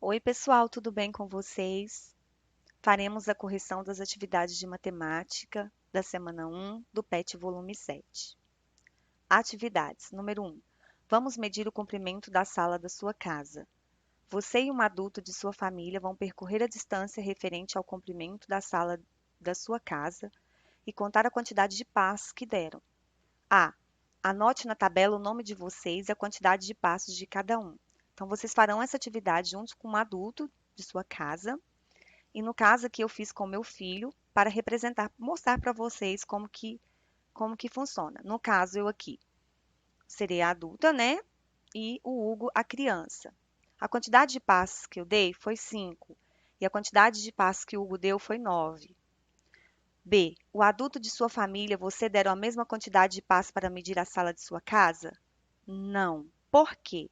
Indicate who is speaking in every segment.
Speaker 1: Oi, pessoal, tudo bem com vocês? Faremos a correção das atividades de matemática da semana 1 do PET volume 7. Atividades. Número 1. Vamos medir o comprimento da sala da sua casa. Você e um adulto de sua família vão percorrer a distância referente ao comprimento da sala da sua casa e contar a quantidade de passos que deram. A. Anote na tabela o nome de vocês e a quantidade de passos de cada um. Então, vocês farão essa atividade juntos com um adulto de sua casa. E no caso aqui eu fiz com meu filho para representar, mostrar para vocês como que funciona. No caso eu aqui serei a adulta, né? E o Hugo a criança. A quantidade de passos que eu dei foi 5 e a quantidade de passos que o Hugo deu foi 9. B. O adulto de sua família, você deram a mesma quantidade de passos para medir a sala de sua casa? Não. Por quê?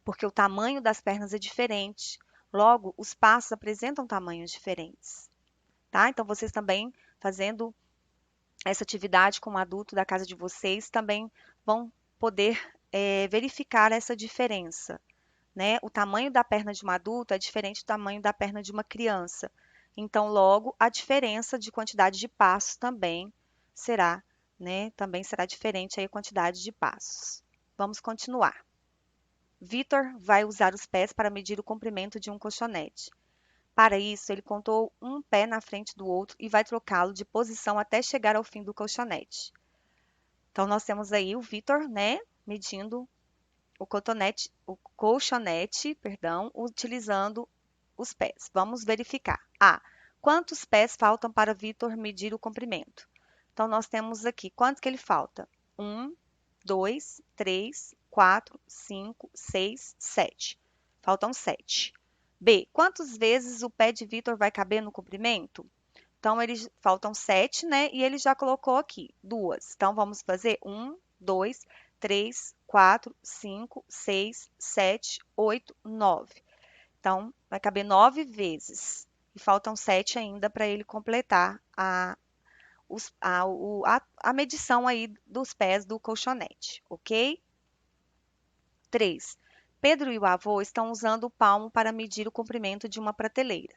Speaker 1: Porque o tamanho das pernas é diferente. Logo, os passos apresentam tamanhos diferentes. Tá? Então, vocês também fazendo essa atividade com o adulto da casa de vocês também vão poder verificar essa diferença, né? O tamanho da perna de um adulto é diferente do tamanho da perna de uma criança. Então, logo, a diferença de quantidade de passos também será, né? Também será diferente aí a quantidade de passos. Vamos continuar. Vitor vai usar os pés para medir o comprimento de um colchonete. Para isso, ele contou um pé na frente do outro e vai trocá-lo de posição até chegar ao fim do colchonete. Então, nós temos aí o Vitor, né, medindo o colchonete, perdão, utilizando os pés. Vamos verificar. A. Quantos pés faltam para Vitor medir o comprimento? Então, nós temos aqui, quanto que ele falta? 1, 2, 3, 4, 5, 6, 7. Faltam 7. B. Quantas vezes o pé de Vitor vai caber no comprimento? Então, eles faltam 7, né? E ele já colocou aqui duas. Então, vamos fazer 1, 2, 3, 4, 5, 6, 7, 8, 9. Então, vai caber 9 vezes. E faltam 7 ainda para ele completar a medição aí dos pés do colchonete, ok? 3. Pedro e o avô estão usando o palmo para medir o comprimento de uma prateleira.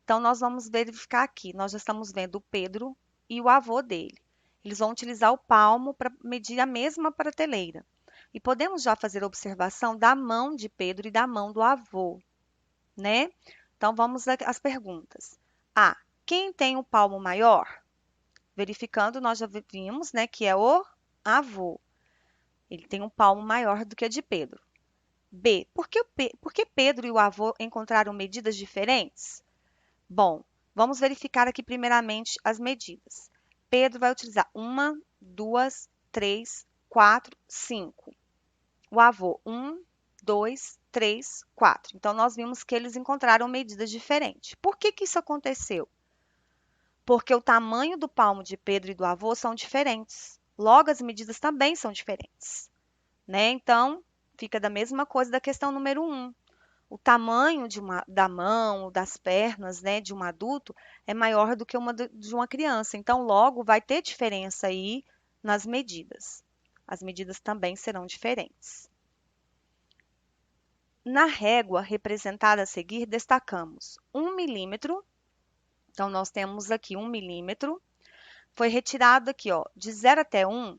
Speaker 1: Então, nós vamos verificar aqui. Nós já estamos vendo o Pedro e o avô dele. Eles vão utilizar o palmo para medir a mesma prateleira. E podemos já fazer observação da mão de Pedro e da mão do avô, né? Então, vamos às perguntas. A. Quem tem o palmo maior? Verificando, nós já vimos, né, que é o avô. Ele tem um palmo maior do que a de Pedro. B. Por que Pedro e o avô encontraram medidas diferentes? Bom, vamos verificar aqui primeiramente as medidas. Pedro vai utilizar 1, 2, 3, 4, 5. O avô, 1, 2, 3, 4. Então, nós vimos que eles encontraram medidas diferentes. Por que que isso aconteceu? Porque o tamanho do palmo de Pedro e do avô são diferentes. Logo, as medidas também são diferentes, né? Então, fica da mesma coisa da questão número 1. O tamanho da mão, das pernas, né, de um adulto é maior do que de uma criança. Então, logo, vai ter diferença aí nas medidas. As medidas também serão diferentes. Na régua representada a seguir, destacamos 1 milímetro. Então, nós temos aqui 1 milímetro. Foi retirado aqui, ó, de 0 até 1.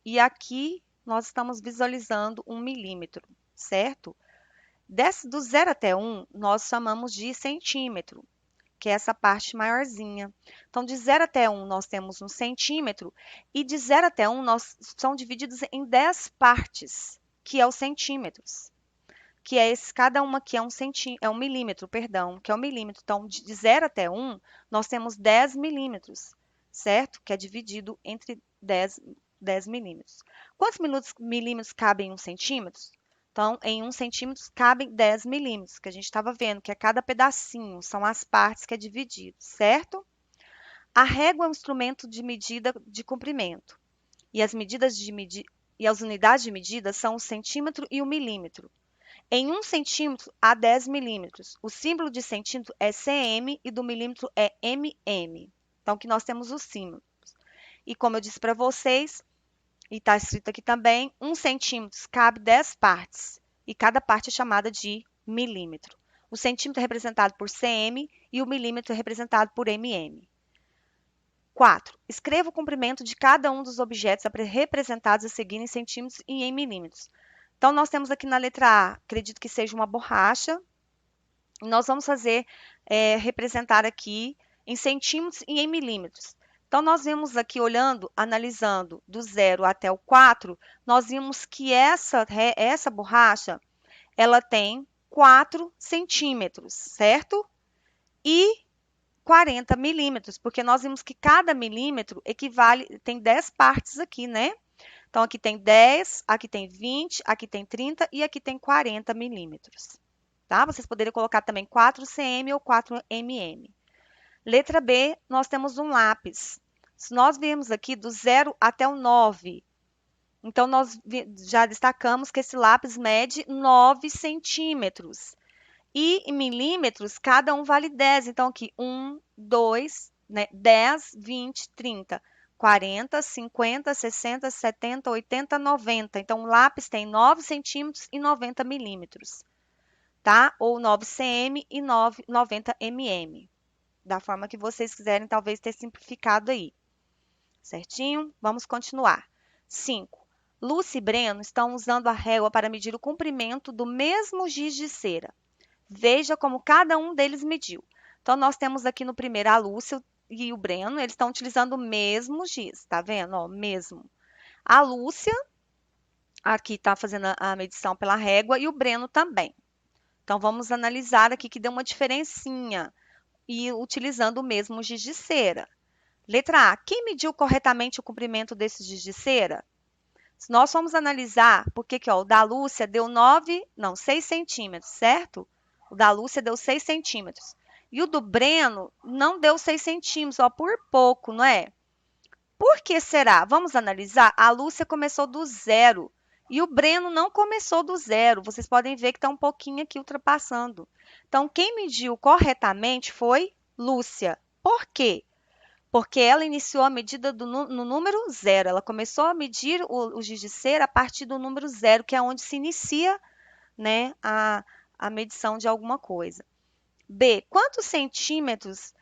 Speaker 1: E aqui nós estamos visualizando 1 milímetro, certo? Do 0 até 1, nós chamamos de centímetro, que é essa parte maiorzinha. Então, de 0 até 1, nós temos 1 centímetro, e de 0 até 1, são divididos em 10 partes, que é os centímetros. Que é esse, cada uma que é um milímetro, perdão, que é um milímetro. Então, de 0 até 1, nós temos 10 milímetros, certo? Que é dividido entre 10 milímetros. Quantos milímetros cabem em 1 centímetro? Então, em 1 centímetro cabem 10 milímetros, que a gente estava vendo, que é cada pedacinho, são as partes que é dividido, certo? A régua é um instrumento de medida de comprimento. E as unidades de medida são o centímetro e o milímetro. Em 1 centímetro há 10 milímetros. O símbolo de centímetro é cm e do milímetro é mm. Então, aqui nós temos os símbolos. E como eu disse para vocês, e está escrito aqui também, 1 centímetro cabe 10 partes. E cada parte é chamada de milímetro. O centímetro é representado por cm e o milímetro é representado por mm. 4. Escreva o comprimento de cada um dos objetos representados a seguir em centímetros e em milímetros. Então, nós temos aqui na letra A, acredito que seja uma borracha. Nós vamos fazer, representar aqui em centímetros e em milímetros. Então, nós vemos aqui, olhando, analisando do 0 até o 4, nós vimos que essa borracha, ela tem 4 centímetros, certo? E 40 milímetros, porque nós vimos que cada milímetro equivale, tem 10 partes aqui, né? Então, aqui tem 10, aqui tem 20, aqui tem 30 e aqui tem 40 milímetros. Tá? Vocês poderiam colocar também 4 cm ou 4 mm. Letra B, nós temos um lápis. Se nós virmos aqui do 0 até o 9, então nós já destacamos que esse lápis mede 9 centímetros. E em milímetros, cada um vale 10. Então, aqui, 1, 2, né, 10, 20, 30, 40, 50, 60, 70, 80, 90. Então, o lápis tem 9 centímetros e 90 milímetros, tá? Ou 9 cm e 90 mm. Da forma que vocês quiserem, talvez ter simplificado aí. Certinho? Vamos continuar. 5. Lúcia e Breno estão usando a régua para medir o comprimento do mesmo giz de cera. Veja como cada um deles mediu. Então, nós temos aqui no primeiro a Lúcia e o Breno, eles estão utilizando o mesmo giz, tá vendo? Ó, mesmo. A Lúcia, aqui está fazendo a medição pela régua, e o Breno também. Então, vamos analisar aqui que deu uma diferencinha, e utilizando o mesmo giz de cera. Letra A. Quem mediu corretamente o comprimento desse giz de cera? Se nós formos analisar, porque que, ó, o da Lúcia deu 6 centímetros, certo? O da Lúcia deu 6 centímetros. E o do Breno não deu 6 centímetros, ó, por pouco, não é? Por que será? Vamos analisar. A Lúcia começou do 0 e o Breno não começou do 0. Vocês podem ver que está um pouquinho aqui ultrapassando. Então, quem mediu corretamente foi Lúcia. Por quê? Porque ela iniciou a medida no número 0. Ela começou a medir o giz de cera a partir do número 0, que é onde se inicia, né, a medição de alguma coisa. B. Quantos centímetros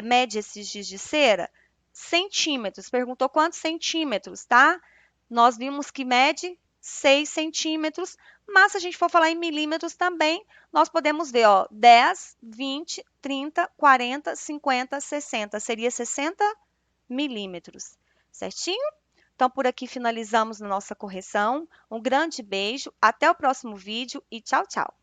Speaker 1: mede esse giz de cera? Centímetros. Perguntou quantos centímetros, tá? Nós vimos que mede 6 centímetros, mas se a gente for falar em milímetros também, nós podemos ver, ó, 10, 20, 30, 40, 50, 60. Seria 60 milímetros, certinho? Então, por aqui finalizamos a nossa correção. Um grande beijo, até o próximo vídeo e tchau, tchau!